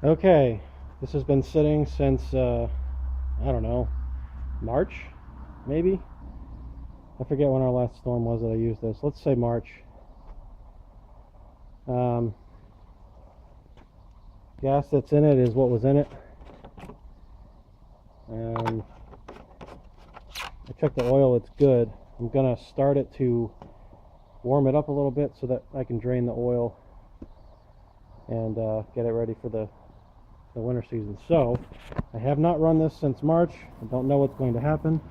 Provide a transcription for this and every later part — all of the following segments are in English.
Okay, this has been sitting since, I don't know, March, maybe? I forget when our last storm was that I used this. Let's say March. Gas that's in it is what was in it. I checked the oil, it's good. I'm going to start it to warm it up a little bit so that I can drain the oil and get it ready for the winter season. So I have not run this since March. I don't know what's going to happen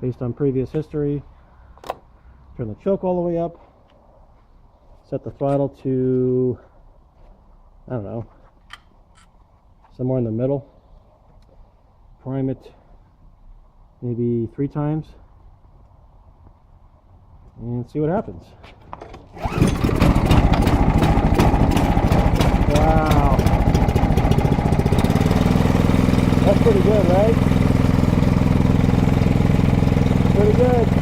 based on previous history. Turn the choke all the way up, set the throttle to, I don't know, somewhere in the middle, prime it maybe 3 times and see what happens. Wow, that's pretty good, right? Pretty good.